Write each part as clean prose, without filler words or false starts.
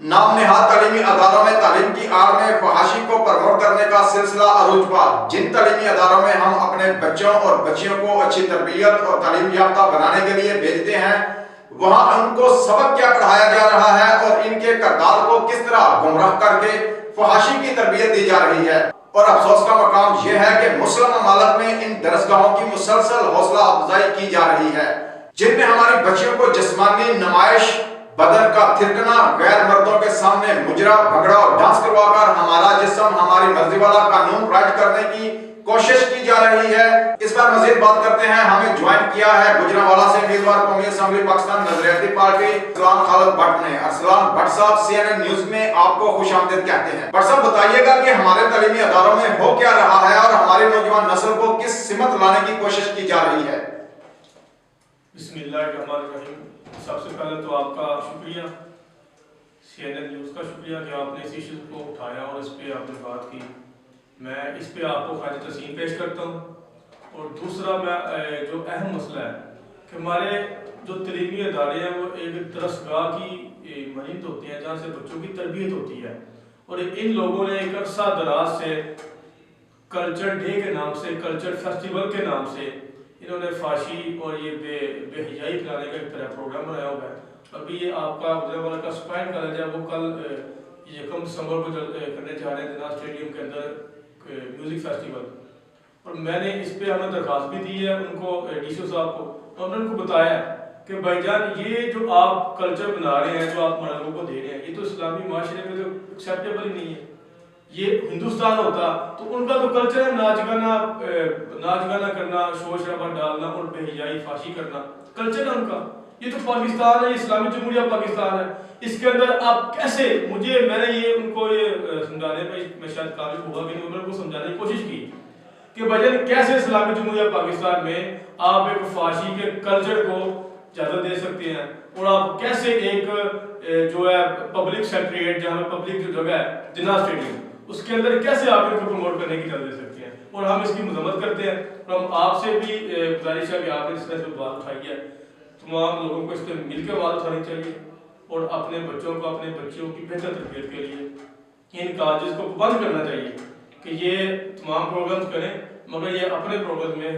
نام نہاد تعلیمی اداروں میں تعلیم کی آڑ میں فحاشی کو پروموٹ کرنے کا سلسلہ عروج پر۔ جن تعلیمی اداروں میں ہم اپنے بچوں اور بچیوں کو اچھی تربیت اور تعلیم یافتہ بنانے کے لیے بھیجتے ہیں، وہاں ان کو سبق کیا پڑھایا جا رہا ہے اور ان کے کردار کو کس طرح گمراہ کر کے فحاشی کی تربیت دی جا رہی ہے۔ اور افسوس کا مقام یہ ہے کہ مسلم ممالک میں ان درسگاہوں کی مسلسل حوصلہ افزائی کی جا رہی ہے، جن میں ہماری بچیوں کو جسمانی نمائش، بدن کا تھرکنا، غیر مردوں کے سامنے مجرا بھگڑا اور ڈانس کروا کر ہمارا جسم ہماری مرضی والا قانون رائج کرنے کی کوشش کی جا رہی ہے۔ اس پر مزید بات کرتے ہیں، ہمیں جوائن کیا ہے گجرانوالہ سے امیدوار قومی اسمبلی پاکستان نظریاتی پارٹی ارسلان خالد بٹ نے۔ ارسلان بٹ صاحب CNN نیوز میں آپ کو خوش آمدید کہتے ہیں۔ بٹ صاحب بتائیے گا کہ ہمارے تعلیمی اداروں میں ہو کیا رہا ہے اور ہماری نوجوان نسل کو کس سمت لانے کی کوشش کی جا رہی ہے؟ بسم اللہ الرحمن الرحیم۔ سب سے پہلے تو آپ کا شکریہ، CNN نیوز کا شکریہ کہ آپ نے اس ایشو کو اٹھایا اور اس پہ آپ نے بات کی۔ میں اس پہ آپ کو خراج تحسین پیش کرتا ہوں۔ اور دوسرا میں جو اہم مسئلہ ہے کہ ہمارے جو تعلیمی ادارے ہیں وہ ایک درسگاہ کی مانند ہوتے ہیں جہاں سے بچوں کی تربیت ہوتی ہے، اور ان لوگوں نے ایک عرصہ دراز سے کلچر ڈے کے نام سے، کلچر فیسٹیول کے نام سے انہوں نے فحاشی اور یہ بے حیائی پھیلانے کا ایک طرح پروگرام بنایا ہوا ہے۔ ابھی یہ آپ کا گجرانوالہ کا اسپائن کالج ہے، وہ کل 1 دسمبر کو کرنے جا رہے ہیں جناح اسٹیڈیم کے اندر میوزک فیسٹیول، اور میں نے اس پہ ہمیں درخواست بھی دی ہے ان کو، DCO صاحب کو، اور میں نے ان کو بتایا ہے کہ بھائی جان یہ جو آپ کلچر بنا رہے ہیں، جو آپ ہمارے لوگوں کو دے رہے ہیں، یہ تو اسلامی معاشرے میں تو ایکسیپٹیبل ہی نہیں ہے۔ یہ ہندوستان ہوتا تو ان کا تو کلچر ہے ناچ گانا کرنا، شور شرابہ ڈالنا اور بے حیائی فحاشی کرنا، کلچر ہے ان کا۔ یہ تو پاکستان ہے، اسلامی جمہوریہ پاکستان ہے، اس کے اندر آپ کیسے، میں نے یہ ان کو یہ سمجھانے میں شاید قابل ہوا کہ نہیں، میں نے ان کو سمجھانے کی کوشش کی کہ بھائی کیسے اسلامی جمہوریہ پاکستان میں آپ ایک فحاشی کے کلچر کو اجازت دے سکتے ہیں، اور آپ کیسے ایک جو ہے پبلک سیکریٹریٹ جہاں پبلک جو جگہ ہے جناح اسٹیڈیم، اس کے اندر کیسے آپ ان کو پروموٹ کرنے کی اجازت دے سکتے ہیں، اور ہم اس کی مذمت کرتے ہیں۔ اور ہم آپ سے بھی گزارش ہے کہ آپ نے اس طرح سے بات اٹھائی ہے، تمام لوگوں کو اس پہ مل کے بات اٹھانی چاہیے، اور اپنے بچوں کو، اپنے بچیوں کی بہتر تربیت کے لیے ان کالجز کو بند کرنا چاہیے کہ یہ تمام پروگرامز کریں، مگر یہ اپنے پروگرام میں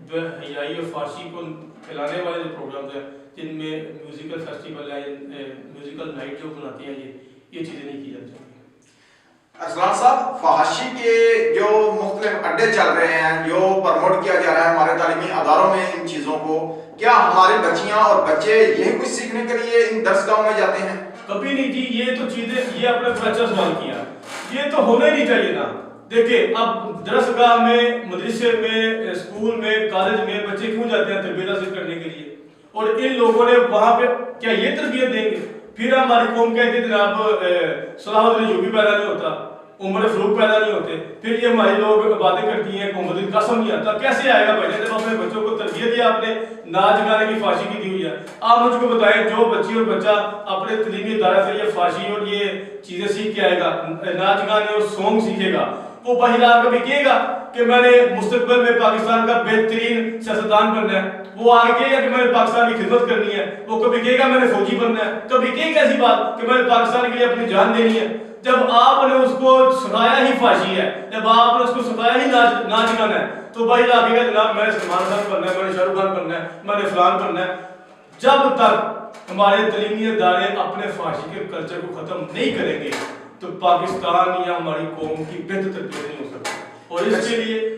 بے حیائی اور فحاشی کو پھیلانے والے جو پروگرامز ہیں، جن میں میوزیکل فیسٹیول ہے، میوزیکل نائٹ جو بناتی ہیں، یہ چیزیں نہیں کی جانی چاہیے۔ ارسلان صاحب، فحاشی کے جو مختلف اڈے چل رہے ہیں، جو پروموٹ کیا جا رہا ہے ہمارے تعلیمی اداروں میں ان چیزوں کو، کیا ہماری بچیاں اور بچے یہی کچھ سیکھنے کے لیے ان درسگاہوں میں جاتے ہیں؟ کبھی نہیں جی، یہ تو چیزیں، یہ آپ نے بڑا اچھا سوال کیا، یہ تو ہونا ہی نہیں چاہیے نا۔ دیکھیں اب درسگاہ میں، مدرسے میں، اسکول میں، کالج میں بچے کیوں جاتے ہیں تربیت حاصل کرنے کے لیے، اور ان لوگوں نے وہاں پہ کیا یہ تربیت دیں گے؟ پھر ہماری قوم کہتی ہے جناب صلاح الدین ایوبی پیدا نہیں ہوتا، عمر فاروق پیدا نہیں ہوتے، پھر یہ ہمارے لوگ باتیں کرتی ہیں کہ محمد بن قاسم نہیں آتا۔ کیسے آئے گا بھائی جب اپنے بچوں کو تربیت دی آپ نے ناچ گانے کی فحاشی کی دی ہوئی ہے؟ آپ مجھ کو بتائیں جو بچی اور بچہ اپنے تعلیمی ادارے سے یہ فحاشی اور یہ چیزیں سیکھ کے آئے گا، ناچ گانے اور سونگ سیکھے گا، وہ باہر آ کبھی کہے گا کہ میں نے مستقبل میں پاکستان کا بہترین سیاستدان بننا ہے؟ وہ آگے کہے گا کہ میں نے پاکستان کی خدمت کرنی ہے؟ وہ کبھی کہے گا میں نے فوجی بننا ہے؟ کبھی کہے گا ایسی بات کہ میں نے پاکستان کے لیے اپنی جان دینی ہے؟ جب آپ نے اس کو سکھایا ہی فحاشی ہے، جب آپ نے اس کو سکھایا ہی ناچ گانا ہے، تو بھائی آگے گا جناب میں نے سلمان خان بننا ہے، میں نے شاہ رخ خان بننا ہے، میں نے فلان بننا ہے۔ جب تک ہمارے تعلیمی ادارے اپنے فحاشی کے کلچر کو ختم نہیں کریں گے تو پاکستان یا ہماری قوم کی بہتر تربیت نہیں ہو سکتی، اور اس کے لیے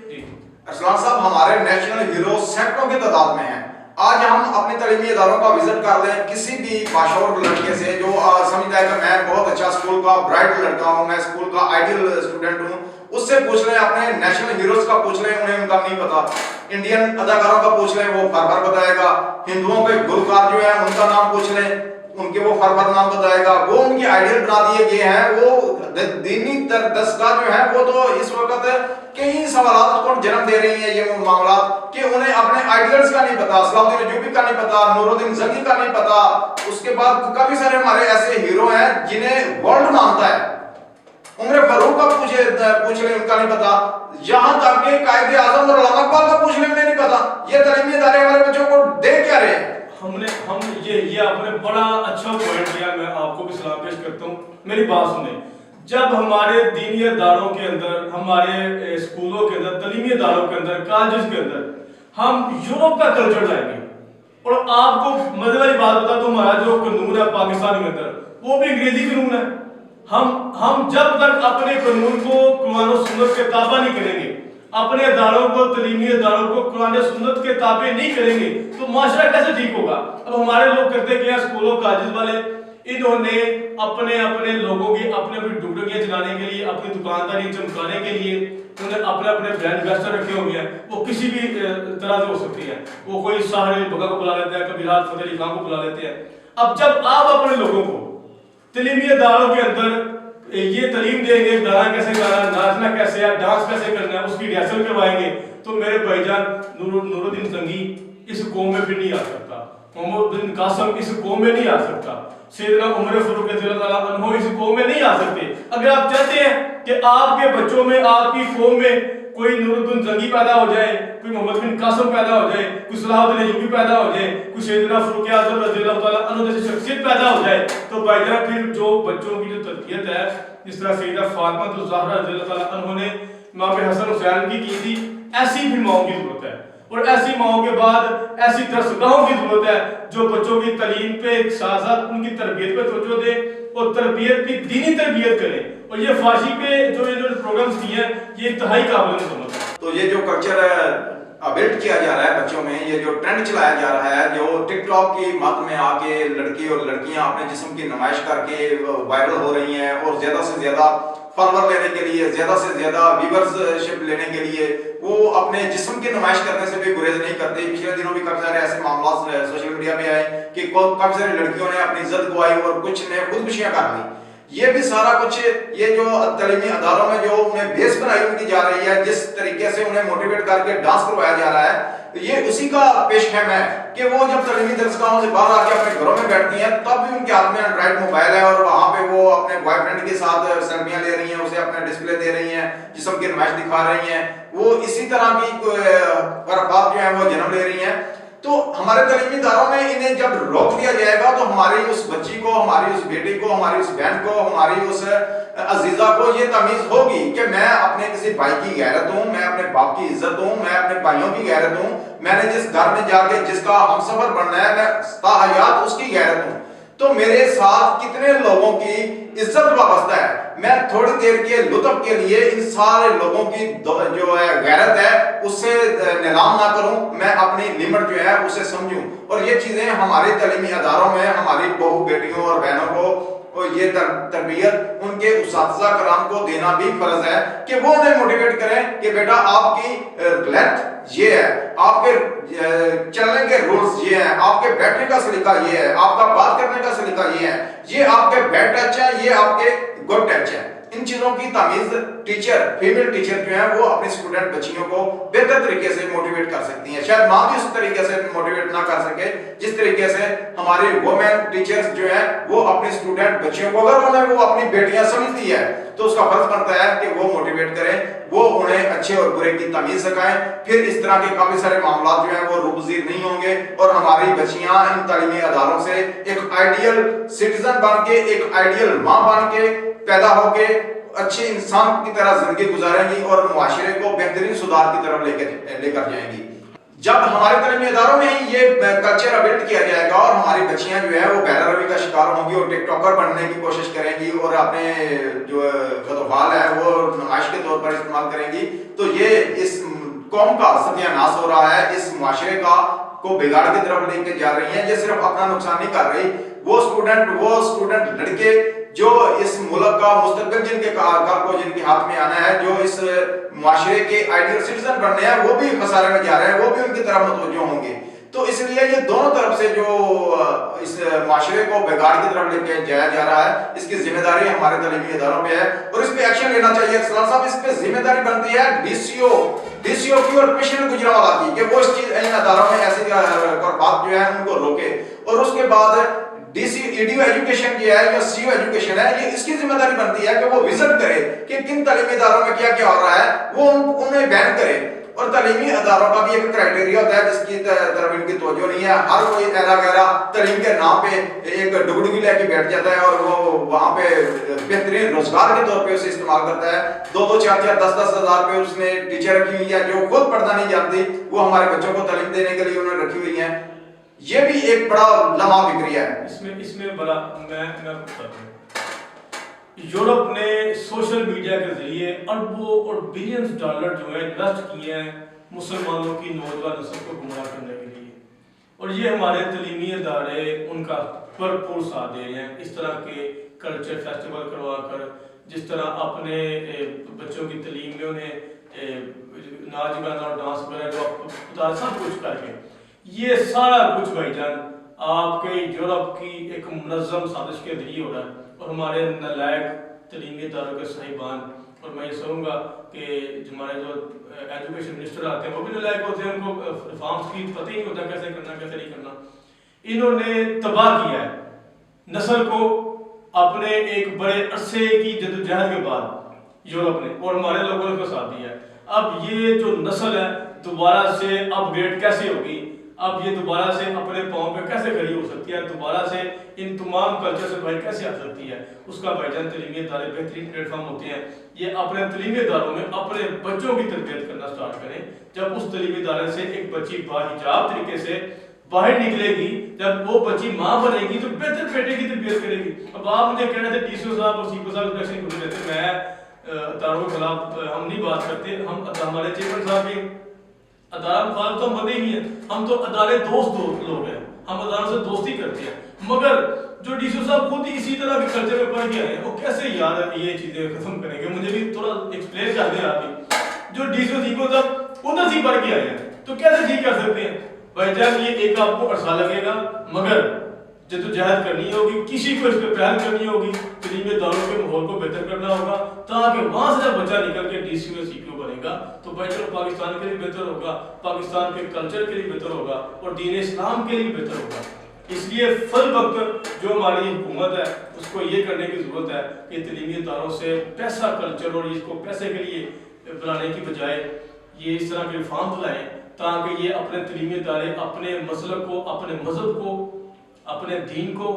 ارسلان صاحب، ہمارے نیشنل ہیرو سینکڑوں کی تعداد میں ہیں۔ آج ہم اپنے تعلیمی اداروں کا وزٹ کر لیں، کسی بھی باشعور لڑکے سے جو سمجھتا ہے کہ میں بہت اچھا اسکول کا برائٹ لڑکا ہوں، میں اسکول کا آئیڈیل اسٹوڈنٹ ہوں، اس سے پوچھ لیں، اپنے نیشنل ہیروز کا پوچھ لیں، انہیں ان کا نہیں پتا۔ انڈین اداکاروں کا پوچھ لیں، وہ فر بتائے گا۔ ہندوؤں کے گلوکار جو ہیں ان کا نام پوچھ لیں، ان کے وہ فر نام بتائے گا۔ وہ ان کی آئیڈیل بنا دیے گئے ہیں۔ وہ دینی دستگاہ جو ہے وہ تو اس وقت کئی سوالات کو جنم دے رہی ہیں، یہ معاملات کہ انہیں اپنے آئیڈیلز کا نہیں پتا، صلاح الدین ایوبی کا نہیں پتا، نور الدین زنگی کا نہیں پتا۔ اس کے بعد کافی سارے ہمارے ایسے ہیرو ہیں جنہیں ورلڈ مانتا ہے، عمر فاروق کا پوچھ لیں ان کا نہیں پتا، یہاں تک کہ قائد اعظم اور علامہ اقبال کا پوچھ لیں انہیں نہیں پتا۔ یہ تعلیمی ادارے ہمارے بچوں کو دے کیا رہے ہیں؟ ہم یہ آپ نے بڑا اچھا پوائنٹ کیا، میں آپ کو بھی سلام پیش کرتا ہوں. میری بات سنیں، جب ہمارے دینی اداروں کے اندر، ہمارے اسکولوں کے اندر، تعلیمی اداروں کے اندر، کالجز کے اندر ہم یورپ کا کلچر لائیں گے، اور آپ کو مزے والی بات بتا تو ہمارا جو قانون ہے پاکستان کے اندر وہ بھی انگریزی قانون ہے. ہم جب تک اپنے قانون کو قرآن و سنت کے تابع نہیں کریں گے، اپنے اداروں کو، تعلیمی اداروں کو قرآن و سنت کے تابع نہیں کریں گے تو معاشرہ کیسے ٹھیک ہوگا؟ اب ہمارے لوگ کرتے کیا، اسکولوں کالجز والے انہوں نے اپنے لوگوں کی اپنے ڈگڈگیاں چلانے کے لیے، اپنی دکانداری چمکانے کے لیے انہوں نے اپنے برانڈ انویسٹر رکھے ہوئے ہیں. وہ کسی بھی طرح سے ہو سکتی ہے، وہ کوئی ساحر علی بگا کو بلا لیتے ہیں، کبھی رات فتح علی خان کو بلا لیتے ہیں. اب جب آپ اپنے لوگوں کو تعلیمی اداروں کے اندر یہ تعلیم دیں گے، گانا کیسے گانا، ناچنا کیسے ہے، ڈانس کیسے کرنا ہے، اس کی ریہرسل کروائیں گے، تو میرے بھائی جان نور الدین زنگی اس قوم میں بھی نہیں آ سکتا، محمد بن قاسم اس قوم میں نہیں آ سکتا، سیدنا عمر فاروق رضی اللہ تعالیٰ عنہ اس قوم میں نہیں آ سکتے. اگر آپ چاہتے ہیں کہ آپ کے بچوں میں، آپ کی قوم میں کوئی نور الدین زنگی پیدا ہو جائے، کوئی محمد بن قاسم پیدا ہو جائے، کوئی صلاح الدین ایوبی پیدا ہو جائے، کوئی سیدنا فاروق اعظم رضی اللہ تعالیٰ عنہ جیسی شخصیت پیدا ہو جائے، تو بھائی جان پھر جو بچوں کی جو تربیت ہے، جس طرح سیدہ فاطمہ الزہرا رضی اللہ تعالیٰ عنہ نے امام حسن حسین کی تھی، ایسی بھی ماؤں کی ضرورت ہے. اور ایسی ماؤں کے بعد ایسی درسگاہوں کی ضرورت ہے جو بچوں کی تعلیم پہ ساتھ ساتھ ان کی تربیت پہ توجہ دے، اور تربیت کی دینی تربیت کریں. اور یہ فاشی پہ جو انہوں نے پروگرامز کیے ہیں، یہ انتہائی قابل سمجھ ہے. تو یہ جو کلچر بلڈ کیا جا رہا ہے بچوں میں، یہ جو ٹرینڈ چلایا جا رہا ہے، جو ٹک ٹاک کی مت میں آ کے لڑکی اور لڑکیاں اپنے جسم کی نمائش کر کے وائرل ہو رہی ہیں، اور زیادہ سے زیادہ فالوور لینے کے لیے، زیادہ سے زیادہ ویورشپ لینے کے لیے وہ اپنے جسم کی نمائش کرنے سے بھی گریز نہیں کرتے. پچھلے دنوں بھی کافی سارے ایسے معاملات سوشل میڈیا پہ آئے کہ کافی ساری لڑکیوں نے اپنی عزت گوائی اور کچھ نے خودکشیاں کر لی. یہ بھی سارا کچھ یہ جو تعلیمی اداروں میں جو انہیں بیس بنائی ان کی جا رہی ہے، جس طریقے سے انہیں موٹیویٹ کر کے ڈانس کروایا جا رہا ہے، یہ اسی کا پیش خیم ہے کہ وہ جب تعلیمی درسگاہوں سے باہر آ کے اپنے گھروں میں بیٹھتی ہیں تب بھی ان کے ہاتھ میں اینڈرائڈ موبائل ہے، اور وہاں پہ وہ اپنے بوائے فرینڈ کے ساتھ سیلفیاں لے رہی ہیں، اسے اپنے ڈسپلے دے رہی ہیں، جسم کی نمائش دکھا رہی ہیں، وہ اسی طرح کی حرکات جو ہیں وہ جنم لے رہی ہیں. تو ہمارے تعلیمی اداروں میں انہیں جب روک دیا جائے گا تو ہماری اس بچی کو، ہماری اس بیٹی کو، ہماری اس بہن کو، ہماری اس عزیزہ کو یہ تمیز ہوگی کہ میں اپنے کسی بھائی کی غیرت ہوں، میں اپنے باپ کی عزت ہوں، میں اپنے بھائیوں کی غیرت ہوں، میں نے جس گھر میں جا کے جس کا ہم سفر بننا ہے میں تاحیات اس کی غیرت ہوں. تو میرے ساتھ کتنے لوگوں کی عزت وابستہ ہے، میں تھوڑی دیر کے لطف کے لیے ان سارے لوگوں کی جو ہے غیرت ہے اس سے نیلام نہ کروں، میں اپنی لمٹ جو ہے اسے سمجھوں. اور یہ چیزیں ہمارے تعلیمی اداروں میں ہماری بہو بیٹیوں اور بہنوں کو یہ تربیت ان کے اساتذہ کرام کو دینا بھی فرض ہے کہ وہ انہیں موٹیویٹ کریں کہ بیٹا آپ کی لینتھ یہ ہے، آپ کے چلنے کے رولز یہ ہیں، آپ کے بیٹھنے کا سلیقہ یہ ہے، آپ کا بات کرنے کا سلیقہ یہ ہے، یہ آپ کے بیڈ ٹچ ہے، یہ آپ کے گڈ ٹچ ہے. ان چیزوں کی تمیز ٹیچر، فیمیل ٹیچر جو ہیں وہ اپنی اسٹوڈنٹ بچیوں کو بہتر طریقے سے موٹیویٹ کر سکتی ہیں. شاید ماں بھی اس طریقے سے موٹیویٹ نہ کر سکے جس طریقے سے ہماری وومن ٹیچرز جو ہیں وہ اپنی اسٹوڈنٹ بچیوں کو، اگر انہیں وہ اپنی بیٹیاں سمجھتی ہے تو اس کا فرض بنتا ہے کہ وہ موٹیویٹ کریں، وہ انہیں اچھے اور برے کی تمیز سکھائیں. پھر اس طرح کے کافی سارے معاملات جو ہیں وہ روپذیر نہیں ہوں گے، اور ہماری بچیاں ان تعلیمی اداروں سے ایک آئیڈیل سٹیزن بن کے، ایک آئیڈیل ماں بن کے پیدا ہو کے اچھے انسان کی طرح زندگی گزاریں گی اور معاشرے کو بہترین سدھار کی طرف لے کر جائیں گی. جب ہمارے تعلیمی اداروں میں ہی یہ کلچر اپڈیٹ کیا جائے گا اور ہماری بچیاں جو ہے وہ بیرا روی کا شکار ہوں گی اور ٹک ٹاکر بننے کی کوشش کریں گی اور اپنے جو خطوفال ہے وہ نمائش کے طور پر استعمال کریں گی، تو یہ اس قوم کا ستیہ ناش ہو رہا ہے، اس معاشرے کو بگاڑ کی طرف لے کے جا رہی ہیں. یہ صرف اپنا نقصان نہیں کر رہی، وہ اسٹوڈنٹ لڑکے جو اس ملک کا مستقبل جن کے کار کو جن کے ہاتھ میں آنا ہے، جو اس معاشرے کے آئیڈیل سٹیزن بننے ہیں، وہ بھی خسارے میں جا رہے ہیں، وہ بھی ان کی طرف متوجہ ہوں گے. تو اس لیے یہ دونوں طرف سے جو اس معاشرے کو بگاڑ کی طرف لے کے جایا جا رہا ہے، اس کی ذمہ داری ہمارے تعلیمی اداروں پہ ہے اور اس پہ ایکشن لینا چاہیے. سلام صاحب، اس پہ ذمہ داری بنتی ہے ڈی سی او کی اور کمشنر گجرانوالہ کی کہ وہ اس چیز ان اداروں میں ایسی بات جو ہے ان کو روکے. اور اس کے بعد ڈی سی ایڈیو ایجوکیشن یہ ہے یا سی او ایجوکیشن ہے، یہ اس کی ذمہ داری بنتی ہے کہ وہ وزٹ کرے کہ کن تعلیمی اداروں میں کیا کیا ہو رہا ہے، وہ انہیں بین کرے. اور تعلیمی اداروں کا بھی ایک کرائٹیریا ہوتا ہے جس کی طرف ان کی توجہ نہیں ہے. ہر کوئی ایرا گیرا تعلیم کے نام پہ ایک ڈگڈگی لے کے بیٹھ جاتا ہے اور وہ وہاں پہ بہترین روزگار کے طور پہ اسے استعمال کرتا ہے. 2-2 4-4 10-10 ہزار روپے اس نے ٹیچر رکھی ہوئی ہے جو خود پڑھنا نہیں جانتی, وہ ہمارے بچوں کو تعلیم دینے کے لیے انہوں نے رکھی ہوئی ہیں. یہ بھی ایک بڑا لمحہ فکریہ ہے. اس میں بڑا میں بتا دوں, یورپ نے سوشل میڈیا کے ذریعے اربوں اور بلینز ڈالر جو ہے انویسٹ کیے ہیں مسلمانوں کی نوجوان نسل کو گمراہ کرنے کے لیے, اور یہ ہمارے تعلیمی ادارے ان کا بھرپور ساتھ دے رہے ہیں. اس طرح کے کلچر فیسٹیول کروا کر, جس طرح اپنے بچوں کی تعلیم میں انہیں ناچ گانا اور ڈانس وغیرہ سب کچھ کر کے, یہ سارا کچھ بھائی جان آپ کے یورپ کی ایک منظم سازش کے ذریعے ہو رہا ہے. اور ہمارے نالائق تعلیمی اداروں کے صاحبان, اور میں یہ سمجھوں گا کہ ہمارے جو ایجوکیشن منسٹر آتے ہیں وہ بھی نالائق ہوتے ہیں, ان کو ریفارمس کی پتہ ہی نہیں ہوتا کیسے کرنا کیسے نہیں کرنا. انہوں نے تباہ کیا ہے نسل کو اپنے ایک بڑے عرصے کی جدوجہد کے بعد یورپ نے, اور ہمارے لوگوں نے اس کو ساتھ دیا ہے. اب یہ جو نسل ہے دوبارہ سے اپ گریڈ کیسے ہوگی, اب یہ دوبارہ سے اپنے پاؤں پہ کیسے کھڑی ہو سکتی ہے, دوبارہ سے ان تمام کلچر سے باہر کیسے آ سکتی ہے, اس کا بھائی جان تعلیمی ادارے بہترین پلیٹ فارم ہوتے ہیں. یہ اپنے تعلیمی اداروں میں اپنے بچوں کی تربیت کرنا سٹارٹ کریں. جب اس تعلیمی ادارے سے ایک بچی باحجاب طریقے سے باہر نکلے گی, جب وہ بچی ماں بنے گی تو بہتر بیٹے کی تربیت کرے گی. اب آپ مجھے کہہ رہے تھے ڈی سی او صاحب اور سی پی او صاحب انسپیکشن کرتے رہتے, میں اداروں کے خلاف ہم نہیں بات کرتے, ہم ہمارے چیئرمین صاحب بھی ادارہ مخالف تو ہم بندے ہی نہیں ہیں, ہم تو ادارے دوست لوگ ہیں, ہم اداروں سے دوستی کرتے ہیں. مگر جو ڈی سی او صاحب خود اسی طرح کے کلچر میں پڑھ کے آئے ہیں, وہ کیسے یاد یہ چیزیں ختم کریں گے؟ مجھے بھی تھوڑا ایکسپلین کر دیں آپ بھی. جو ڈی سی او سی پی او صاحب ادھر سے پڑھ کے آئے ہیں تو کیسے ٹھیک کر سکتے ہیں؟ بھائی جان یہ ایک آپ کو عرصہ لگے گا, مگر جدوجہد کرنی ہوگی, کسی کو اس پہ پہل کرنی ہوگی, تعلیمی اداروں کے ماحول کو بہتر کرنا ہوگا, تاکہ وہاں سے جب بچہ نکل کے ڈی سی او سی پی او بنے گا تو بھائی چلو پاکستان کے لیے بہتر ہوگا, پاکستان کے کلچر کے لیے بہتر ہوگا, اور دین اسلام کے لیے بہتر ہوگا. اس لیے فل وقت جو ہماری حکومت ہے اس کو یہ کرنے کی ضرورت ہے کہ تعلیمی اداروں سے پیسہ کلچر اور اس کو پیسے کے لیے بنانے کی بجائے یہ اس طرح کے ریفارمز لائیں, تاکہ یہ اپنے تعلیمی ادارے اپنے مسلک کو, اپنے مذہب کو, اپنے دین کو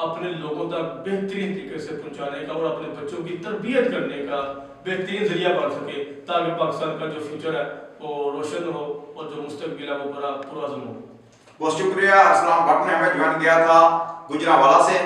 اپنے لوگوں تک بہترین طریقے سے پہنچانے کا اور اپنے بچوں کی تربیت کرنے کا بہترین ذریعہ بن سکے, تاکہ پاکستان کا جو فیوچر ہے وہ روشن ہو اور جو مستقبل ہے وہ بڑا پرعزم ہو. بہت شکریہ. اسلام بٹ نے ہمیں جوائن کیا تھا گجرانوالہ سے.